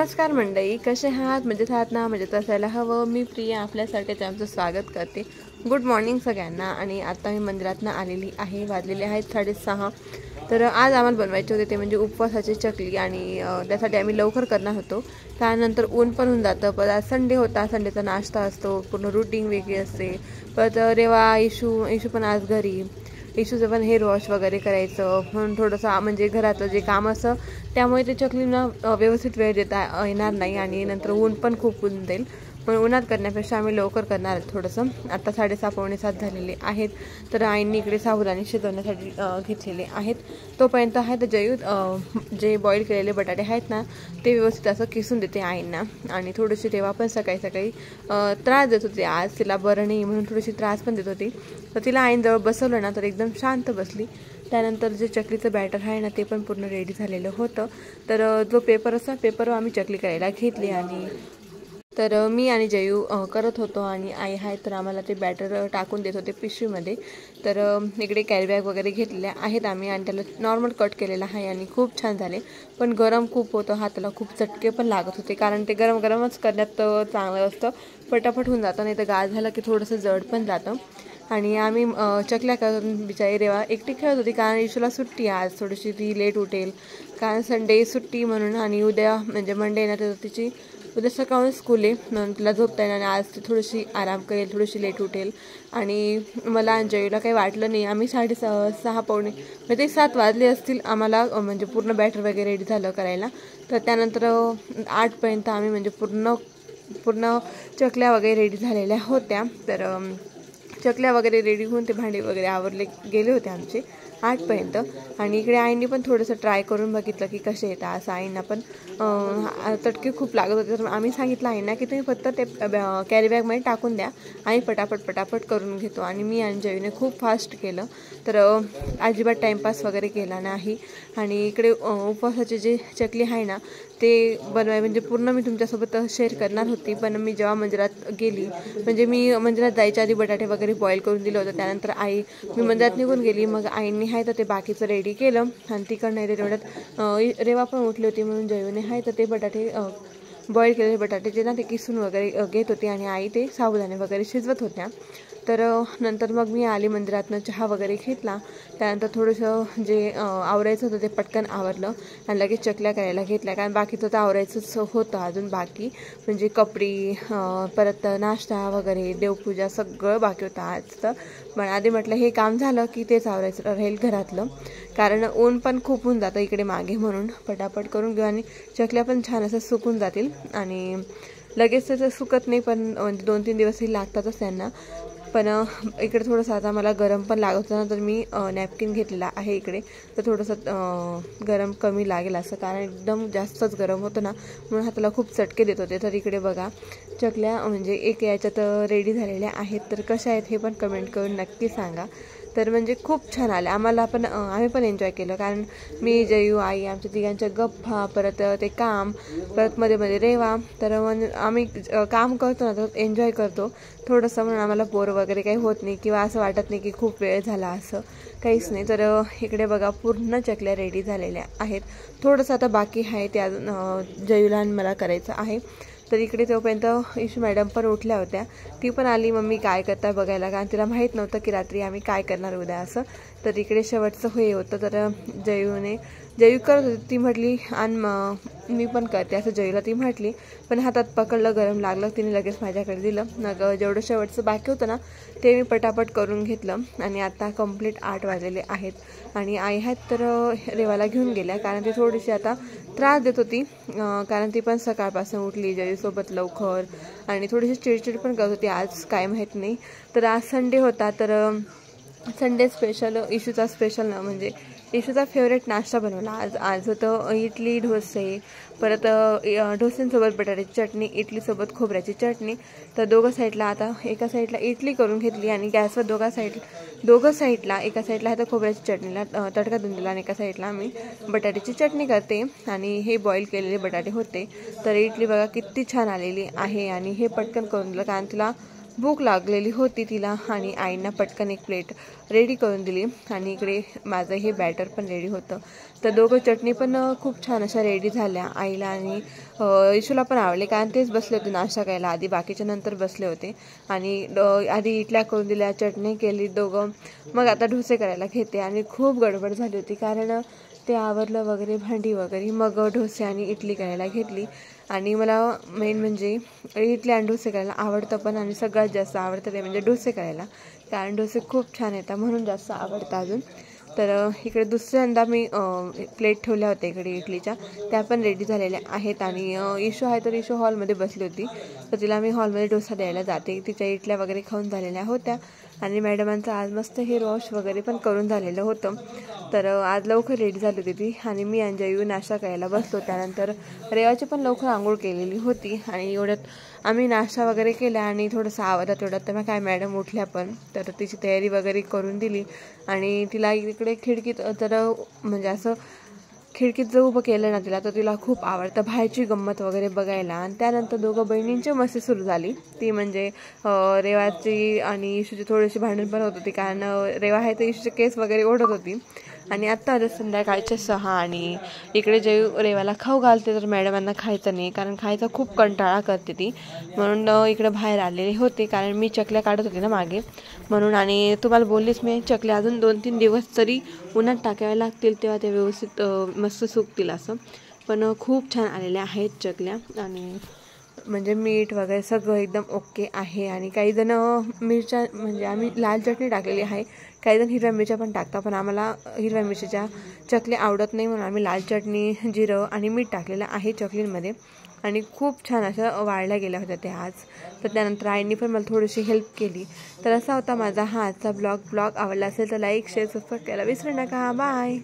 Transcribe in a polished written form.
नमस्कार मंडळी, कसे आहात? मजेत आहात ना? मजेत असायला हवं. मी प्रिया आपल्यासारखेच आमचं स्वागत करते. गुड मॉर्निंग सगळ्यांना. आणि आता मी मंदिरातनं आलेली आहे. वाजलेले आहेत 6:30. तर आज आम्हाला बनवायचे होते ते म्हणजे उपवासाची चकली आणि त्यासाठी आम्ही लवकर करणार होतो. त्यानंतर ऊन पण होऊन जातं. पण आज संडे होता, संडेचा नाश्ता असतो, पूर्ण रुटीन वेगळी असते. परत रेवा इशू पण आज घरी, इशूचं पण हेअर वॉश वगैरे करायचं म्हणून थोडंसं म्हणजे घरातलं जे काम असं, त्यामुळे ते चकलींना व्यवस्थित वेळ देता येणार नाही आणि नंतर ऊन पण खूप ऊन जाईल. पण उन्हात करण्यापेक्षा आम्ही लवकर करणार आहोत थोडंसं. आता 6:30 पावणे 7 झालेले आहेत. तर आईंनी इकडे साबुदाणे शिजवण्यासाठी घेतलेले आहेत. तोपर्यंत आहे तर जयू जे बॉईल केलेले बटाटे आहेत ना, ते व्यवस्थित असं किसून देते आईंना. आणि थोडीशी तेव्हा पण सकाळी सकाळी त्रास देत होते. आज तिला बरं नाही म्हणून थोडीशी त्रास पण देत होती. तर तिला आईंजवळ बसवलं ना तर एकदम शांत बसली. त्यानंतर जे चकलीचं बॅटर आहे ना ते पण पूर्ण रेडी झालेलं होतं. तर जो पेपर आम्ही चकली करायला घेतली आणि तर मी आणि जयू करत होतो आणि आई आहे तर आम्हाला ते बॅटर टाकून देत होते पिशवीमध्ये. तर इकडे कॅरी बॅग वगैरे घेतलेल्या आहेत आम्ही आणि त्याला नॉर्मल कट केलेला आहे आणि खूप छान झाले. पण गरम खूप होतं, हाताला खूप चटके पण लागत होते कारण ते गरम गरमच करण्यात चांगलं असतं. पटापट होऊन जातं, नाही तर गार झालं की थोडंसं जड पण जातं. आणि आम्ही चकल्या करून बिचारी रेवा एकटी खेळत होती कारण इशूला सुट्टी आज, थोडीशी ती लेट उठेल कारण संडे सुट्टी म्हणून. आणि उद्या म्हणजे मंडे ना तर तिची उद्या सकाळून स्कूल आहे म्हणून तिला झोपता येणार आणि आज ती थोडीशी आराम करेल, थोडीशी लेट उठेल. आणि मला आणि जयूला काही वाटलं नाही. आम्ही 6:30 पावणे म्हणजे ते 7 वाजले असतील आम्हाला म्हणजे पूर्ण बॅटर वगैरे रेडी झालं करायला. तर त्यानंतर 8पर्यंत आम्ही म्हणजे पूर्ण चकल्या वगैरे रेडी झालेल्या होत्या. तर चकल्या वगैरे रेडी होऊन ते भांडे वगैरे आवरले गेले होते आमचे 8पर्यंत. आणि इकडे आईंनी पण थोडंसं ट्राय करून बघितलं की कसे येतात. असं आईंना पण चटके खूप लागत होते. तर आम्ही सांगितलं आईंना की तुम्ही फक्त ते कॅरी बॅगमध्ये टाकून द्या, आम्ही पटापट करून घेतो. आणि मी आणि जयूने खूप फास्ट केलं. तर अजिबात टाईमपास वगैरे केला नाही. आणि इकडे उपवासाची जे चकली आहे ना ते म्हणजे पूर्ण मी तुमच्यासोबत शेअर करणार होती. पण मी जेव्हा मंदिरात गेली, म्हणजे मी मंदिरात जायच्या आधी बटाटे वगैरे बॉईल करून दिलं होतं. त्यानंतर मी मंदिरात निघून गेली. मग आईंनी आहे तर ते बाकीचं रेडी केलं आणि तिकडनं येते तेवढ्यात रेवा पण उठली होती म्हणून जयूने आहे तर ते बटाटे बॉईल केलेले बटाटे जे ना ते किसून वगैरे घेत होते आणि आई ते साबुदाणे वगैरे शिजवत होत्या. तर नंतर मग मी आली मंदिरातनं, चहा वगैरे घेतला. त्यानंतर थोडंसं जे आवरायचं होतं ते पटकन आवरलं आणि लगेच चकल्या करायला घेतल्या कारण बाकीचं तर आवरायचंच होतं अजून बाकी, म्हणजे कपडी परत नाश्ता वगैरे देवपूजा सगळं बाकी होतं आज. तर पण आधी म्हटलं हे काम झालं की तेच आवरायचं राहील घरातलं कारण ऊन पण खूप होऊन जातं इकडे मागे म्हणून पटापट करून घेऊ आणि चकल्या पण छान असं सुकून जातील. आणि लगेच त्याचं सुकत नाही पण म्हणजे 2-3 दिवसही लागतातच त्यांना. पण इकडे थोडंसं आता मला गरम पण लागत होतं ना तर मी नॅपकिन घेतलेला आहे इकडे. तर थोडंसं गरम कमी लागेल असं कारण एकदम जास्तच गरम होतं ना म्हणून हाताला खूप चटके देत होते. तर इकडे बघा चकल्या म्हणजे एक याच्यात रेडी झालेल्या आहेत. तर कशा आहेत हे पण कमेंट करून नक्की सांगा. तर म्हणजे खूप छान आले आम्ही पण एन्जॉय केलं कारण मी जयू आई आमच्या तिघांच्या गप्पा, परत ते काम, परत मध्ये मध्ये रेवा. तर म्हणजे आम्ही काम करतो ना तर एन्जॉय करतो थोडंसं म्हणून आम्हाला बोर वगैरे काही होत नाही किंवा असं वाटत नाही की खूप वेळ झाला, असं काहीच नाही. तर इकडे बघा पूर्ण चकल्या रेडी झालेल्या आहेत. थोडंसं आता बाकी आहे ते अजून जयूला मला करायचं आहे. तर इकडे तोपर्यंत इशू मॅडम पण उठल्या होत्या. ती पण आली मम्मी काय करता बघायला कारण तिला माहीत नव्हतं की रात्री आम्ही काय करणार उद्या असं. तर इकडे शेवटचं हे होतं. तर जयू करत होती, ती म्हटली आणि मी पण करते असं जयूला ती म्हटली. पण हातात पकडलं, गरम लागलं, तिने लगेच माझ्याकडे दिलं. मग जेवढं शेवटचं बाकी होतं ना ते मी पटापट करून घेतलं. आणि आता कंप्लीट 8 वाजलेले आहेत आणि आई आहेत तर रेवाला घेऊन गेल्या कारण ती थोडीशी आता त्रास देत होती कारण ती पण सकाळपासून उठली जयूसोबत लवकर आणि थोडीशी चिडचिड पण करत होती आज काय माहीत नाही. तर आज संडे होता तर संडे स्पेशल इशूचा स्पेशल म्हणजे इशूचा फेवरेट नाश्ता बनवला आज होतं इडली डोसे, परत डोस्यांसोबत बटाट्याची चटणी, इडलीसोबत खोबऱ्याची चटणी. तर दोघं साईडला आता एका साईडला इडली करून घेतली आणि गॅसवर दोघं साईडला एका साईडला आता खोबऱ्याची चटणीला तडका देऊन दिला आणि एका साईडला मी बटाट्याची चटणी करते. आणि हे बॉईल केलेले बटाटे होते. तर इडली बघा किती छान आलेली आहे आणि हे पटकन करून दिलं कारण तिला भूक लागलेली होती तिला आणि आईंना पटकन एक प्लेट रेडी करून दिली आणि इकडे माझं हे बॅटर पण रेडी होतं. तर दोघं चटणी पण खूप छान अशा रेडी झाल्या. आईला आणि इशूला पण आवडले कारण तेच बसले होते नाश्ता करायला, आधी बाकीच्या नंतर बसले होते. आणि आधी इडल्या करून दिल्या, चटणी केली दोघं. मग आता डोसे करायला घेते आणि खूप गडबड झाली होती कारण ते आवरलं वगैरे, भांडी वगैरे. मग डोसे आणि इडली करायला घेतली. आणि मला मेन म्हणजे इडली आणि डोसे करायला आवडतं पण, आणि सगळ्यात जास्त आवडतं ते म्हणजे डोसे करायला, कारण डोसे खूप छान येतात म्हणून जास्त आवडतं अजून. तर इकडे दुसऱ्यांदा मी प्लेट ठेवल्या होत्या इकडे इडलीच्या, त्या पण रेडी झालेल्या आहेत. आणि इशू आहे तर इशू हॉलमध्ये बसली होती, तर तिला मी हॉलमध्ये डोसा द्यायला जाते. तिच्या इडल्या वगैरे खाऊन झालेल्या होत्या आणि मॅडमांचं आज मस्त हेअर वॉश वगैरे पण करून झालेलं होतं. तर आज लवकर रेडी झाली होती ती आणि मी आणि जयू नाश्ता करायला बसलो. त्यानंतर रेवाची पण लवकर आंघोळ केलेली होती आणि एवढ्यात आम्ही नाश्ता वगैरे केला आणि थोडंसं आवरलं तेवढ्यात. तर मग काय मॅडम उठल्या पण, तर तिची तयारी वगैरे करून दिली आणि तिला इकडे खिडकीत जर म्हणजे असं खिडकीत जर उभं केलं ना तिला, तर तिला खूप आवडतं बाहेरची गंमत वगैरे बघायला. आणि त्यानंतर दोघं बहिणींची मस्ती सुरू झाली, ती म्हणजे रेवाची आणि इशूची थोडीशी भांडण पण होत होती कारण रेवा आहे तर इशूचे केस वगैरे ओढत होती. आणि आत्ता आलं संध्याकाळचे 6 आणि इकडे जे रेवाला खाऊ घालते तर मॅडमांना खायचं नाही कारण खायचा खूप कंटाळा करते ती, म्हणून इकडे बाहेर आलेले होते कारण मी चकल्या काढत होते ना मागे म्हणून. आणि तुम्हाला बोललीच मी, चकल्या अजून 2-3 दिवस तरी उन्हात टाकाव्या लागतील तेव्हा ते व्यवस्थित मस्त सुकतील असं. पण खूप छान आलेल्या आहेत चकल्या आणि म्हणजे मीठ वगैरे सगळं एकदम ओके आहे. आणि काही जण मिरच्या म्हणजे आम्ही लाल चटणी टाकलेली आहे, काही जण हिरव्या मिरच्या पण टाकतात, पण आम्हाला हिरव्या मिरचीच्या चकल्या आवडत नाही म्हणून आम्ही लाल चटणी, जिरं आणि मीठ टाकलेलं आहे चकलींमध्ये. आणि खूप छान अशा वाळल्या गेल्या होत्या त्या आज. तर त्यानंतर आईंनी पण मला थोडीशी हेल्प केली. तर असा होता माझा हा आजचा ब्लॉग आवडला असेल तर लाईक, शेअर, सबस्क्राईब करायला विसरू नका. बाय.